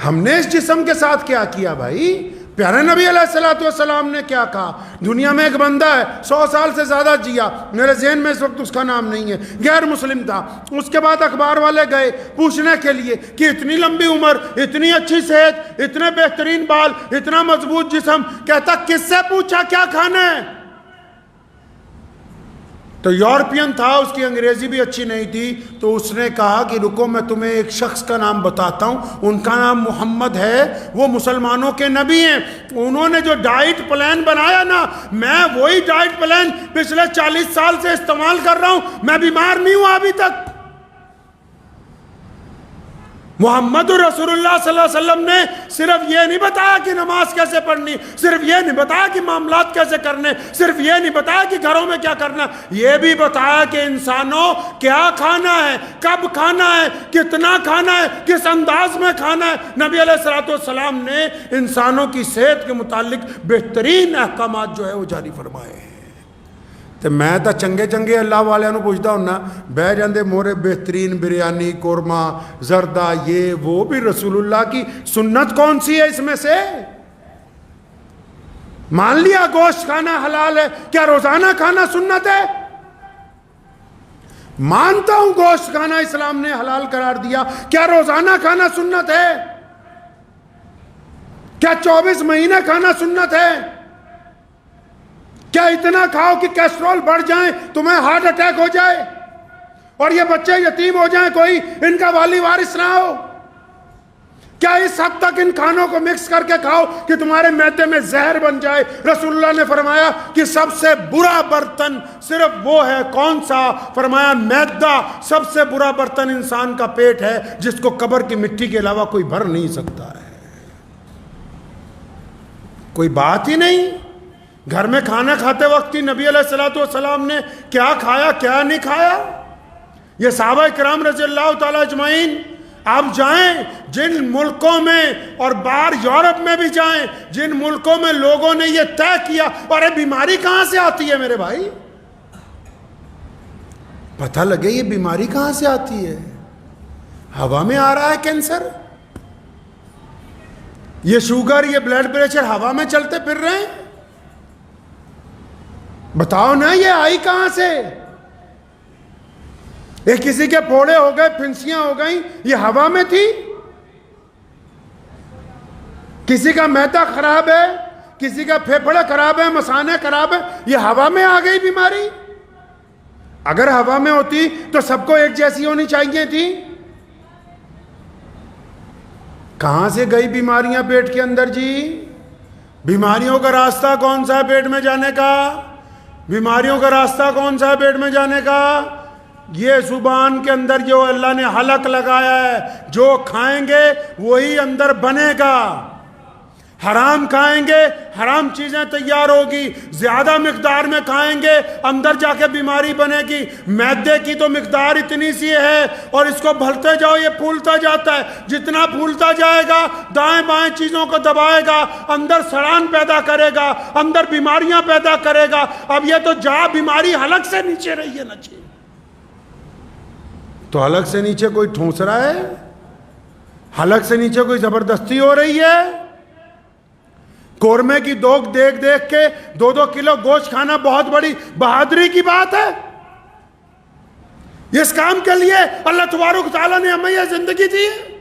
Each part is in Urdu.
ہم نے اس جسم کے ساتھ کیا کیا بھائی؟ پیارے نبی علیہ الصلوۃ والسلام نے کیا کہا؟ دنیا میں ایک بندہ ہے 100 سال سے زیادہ جیا، میرے ذہن میں اس وقت اس کا نام نہیں ہے، غیر مسلم تھا۔ اس کے بعد اخبار والے گئے پوچھنے کے لیے کہ اتنی لمبی عمر، اتنی اچھی صحت، اتنے بہترین بال، اتنا مضبوط جسم، کہتا کس سے پوچھا کیا کھانا ہے؟ تو یورپین تھا، اس کی انگریزی بھی اچھی نہیں تھی، تو اس نے کہا کہ رکو میں تمہیں ایک شخص کا نام بتاتا ہوں، ان کا نام محمد ہے، وہ مسلمانوں کے نبی ہیں، انہوں نے جو ڈائٹ پلان بنایا نا، میں وہی ڈائٹ پلان پچھلے 40 سال سے استعمال کر رہا ہوں، میں بیمار نہیں ہوں ابھی تک۔ محمد رسول اللہ صلی اللہ علیہ وسلم نے صرف یہ نہیں بتایا کہ نماز کیسے پڑھنی، صرف یہ نہیں بتایا کہ معاملات کیسے کرنے، صرف یہ نہیں بتایا کہ گھروں میں کیا کرنا، یہ بھی بتایا کہ انسانوں کیا کھانا ہے، کب کھانا ہے، کتنا کھانا ہے، کس انداز میں کھانا ہے۔ نبی علیہ الصلوۃ والسلام نے انسانوں کی صحت کے متعلق بہترین احکامات جو ہے وہ جاری فرمائے ہیں۔ تو میں تو چنگے چنگے اللہ والوں کو پوچھتا ہوں نا، بہ جاندے مورے بہترین بریانی، قورمہ، زردہ، یہ وہ بھی رسول اللہ کی سنت کون سی ہے اس میں سے؟ مان لیا گوشت کھانا حلال ہے، کیا روزانہ کھانا سنت ہے؟ مانتا ہوں گوشت کھانا اسلام نے حلال قرار دیا، کیا روزانہ کھانا سنت ہے؟ کیا 24 مہینے کھانا سنت ہے؟ کیا اتنا کھاؤ کہ کیسٹرول بڑھ جائیں، تمہیں ہارٹ اٹیک ہو جائے اور یہ بچے یتیم ہو جائیں، کوئی ان کا والی وارث نہ ہو؟ کیا اس حد تک ان کھانوں کو مکس کر کے کھاؤ کہ تمہارے معدے میں زہر بن جائے؟ رسول اللہ نے فرمایا کہ سب سے برا برتن صرف وہ ہے، کون سا؟ فرمایا معدہ، سب سے برا برتن انسان کا پیٹ ہے، جس کو قبر کی مٹی کے علاوہ کوئی بھر نہیں سکتا ہے۔ کوئی بات ہی نہیں۔ گھر میں کھانا کھاتے وقت کی نبی علیہ الصلوۃ والسلام نے کیا کھایا کیا نہیں کھایا، یہ صحابہ کرام رضی اللہ تعالی اجمعین، آپ جائیں جن ملکوں میں اور باہر یورپ میں بھی جائیں، جن ملکوں میں لوگوں نے یہ طے کیا، اور یہ بیماری کہاں سے آتی ہے میرے بھائی؟ پتہ لگے یہ بیماری کہاں سے آتی ہے؟ ہوا میں آ رہا ہے کینسر، یہ شوگر، یہ بلڈ پریشر ہوا میں چلتے پھر رہے ہیں۔ بتاؤ نا یہ آئی کہاں سے؟ ایک کسی کے پھوڑے ہو گئے، پھنسیاں ہو گئیں، یہ ہوا میں تھی؟ کسی کا معدہ خراب ہے، کسی کا پھیپھڑے خراب ہے، مثانے خراب ہے، یہ ہوا میں آ گئی بیماری؟ اگر ہوا میں ہوتی تو سب کو ایک جیسی ہونی چاہیے تھی۔ کہاں سے گئی بیماریاں پیٹ کے اندر جی؟ بیماریوں کا راستہ کون سا ہے پیٹ میں جانے کا؟ بیماریوں کا راستہ کون سا ہے پیٹ میں جانے کا؟ یہ زبان کے اندر جو اللہ نے حلق لگایا ہے، جو کھائیں گے وہی اندر بنے گا۔ حرام کھائیں گے حرام چیزیں تیار ہوگی، زیادہ مقدار میں کھائیں گے اندر جا کے بیماری بنے گی۔ معدے کی تو مقدار اتنی سی ہے اور اس کو بھرتے جاؤ یہ پھولتا جاتا ہے، جتنا پھولتا جائے گا دائیں بائیں چیزوں کو دبائے گا، اندر سڑان پیدا کرے گا، اندر بیماریاں پیدا کرے گا۔ اب یہ تو جا بیماری حلق سے نیچے رہی ہے نا جی، تو حلق سے نیچے کوئی ٹھونس رہا ہے؟ حلق سے نیچے کوئی زبردستی ہو رہی ہے؟ قورمے کی دوگ دیکھ دیکھ کے 2-2 کلو گوشت کھانا بہت بڑی بہادری کی بات ہے؟ اس کام کے لیے اللہ تبارک تعالیٰ نے ہمیں یہ زندگی دی ہے؟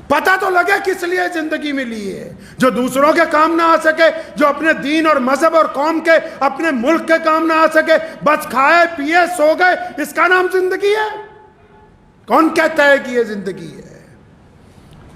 پتہ تو لگے کس لیے زندگی ملی ہے، جو دوسروں کے کام نہ آ سکے، جو اپنے دین اور مذہب اور قوم کے، اپنے ملک کے کام نہ آ سکے، بس کھائے پیے سو گئے، اس کا نام زندگی ہے؟ کون کہتا ہے کہ یہ زندگی ہے؟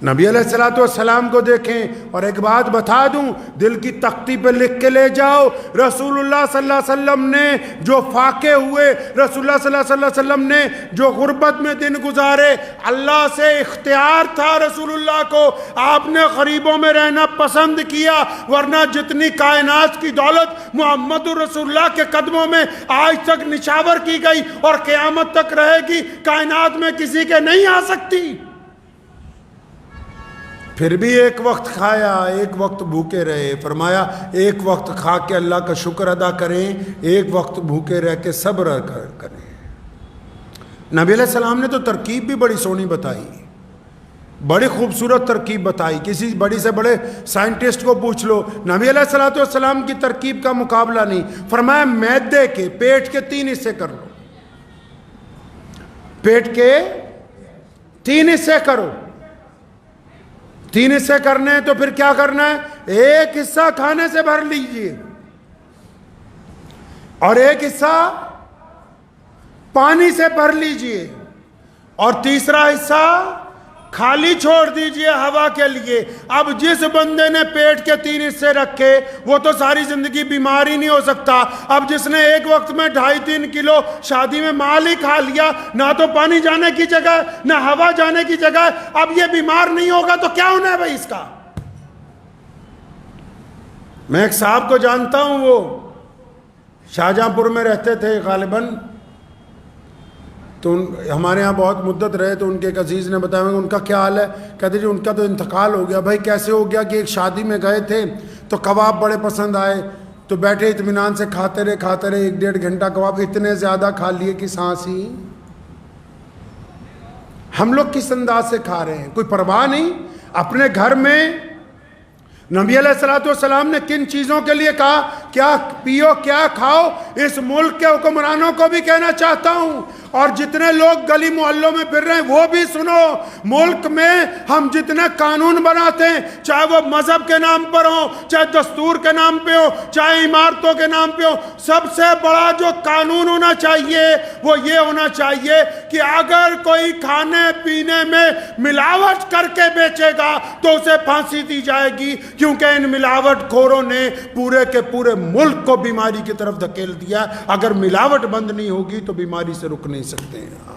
نبی علیہ الصلوۃ والسلام کو دیکھیں، اور ایک بات بتا دوں، دل کی تختی پہ لکھ کے لے جاؤ، رسول اللہ صلی اللہ علیہ وسلم نے جو فاقے ہوئے، رسول اللہ صلی اللہ علیہ وسلم نے جو غربت میں دن گزارے، اللہ سے اختیار تھا رسول اللہ کو، آپ نے غریبوں میں رہنا پسند کیا، ورنہ جتنی کائنات کی دولت محمد رسول اللہ کے قدموں میں آج تک نچھاور کی گئی اور قیامت تک رہے گی، کائنات میں کسی کے نہیں آ سکتی۔ پھر بھی ایک وقت کھایا، ایک وقت بھوکے رہے. فرمایا ایک وقت کھا کے اللہ کا شکر ادا کریں، ایک وقت بھوکے رہ کے صبر کریں. نبی علیہ السلام نے تو ترکیب بھی بڑی سونی بتائی، بڑی خوبصورت ترکیب بتائی. کسی بڑی سے بڑے سائنٹسٹ کو پوچھ لو، نبی علیہ السلام کی ترکیب کا مقابلہ نہیں. فرمایا معدے کے، پیٹ کے 3 حصے کر لو، پیٹ کے 3 حصے کرو. 3 حصے کرنے ہیں تو پھر کیا کرنا ہے؟ ایک حصہ کھانے سے بھر لیجئے اور ایک حصہ پانی سے بھر لیجئے اور تیسرا حصہ خالی چھوڑ دیجئے ہوا کے لیے. اب جس بندے نے پیٹ کے 3 حصے رکھے وہ تو ساری زندگی بیمار ہی نہیں ہو سکتا. اب جس نے ایک وقت میں 2.5-3 کلو شادی میں مال ہی کھا لیا، نہ تو پانی جانے کی جگہ نہ ہوا جانے کی جگہ، اب یہ بیمار نہیں ہوگا تو کیا ہونا ہے بھائی اس کا؟ میں ایک صاحب کو جانتا ہوں، وہ شاہجہاں پور میں رہتے تھے غالباً، تو ہمارے ہاں بہت مدت رہے. تو ان کے ایک عزیز نے بتایا ان کا کیا حال ہے؟ کہتے جی ان کا تو انتقال ہو گیا. بھائی کیسے ہو گیا؟ کہ ایک شادی میں گئے تھے تو کباب بڑے پسند آئے، تو بیٹھے اطمینان سے کھاتے رہے 1-1.5 گھنٹہ کباب، اتنے زیادہ کھا لیے کہ سانس ہی. ہم لوگ کس انداز سے کھا رہے ہیں؟ کوئی پرواہ نہیں. اپنے گھر میں نبی علیہ السلام نے کن چیزوں کے لیے کہا کیا پیو کیا کھاؤ؟ اس ملک کے حکمرانوں کو بھی کہنا چاہتا ہوں، اور جتنے لوگ گلی محلوں میں پھر رہے ہیں وہ بھی سنو. ملک میں ہم جتنے قانون بناتے ہیں، چاہے وہ مذہب کے نام پر ہوں، چاہے دستور کے نام پہ ہو، چاہے عمارتوں کے نام پہ ہو، سب سے بڑا جو قانون ہونا چاہیے وہ یہ ہونا چاہیے کہ اگر کوئی کھانے پینے میں ملاوٹ کر کے بیچے گا تو اسے پھانسی دی جائے گی، کیونکہ ان ملاوٹ خوروں نے پورے کے پورے ملک کو بیماری کی طرف دھکیل دیا. اگر ملاوٹ بند نہیں ہوگی تو بیماری سے رک نہیں سکتے ہیں.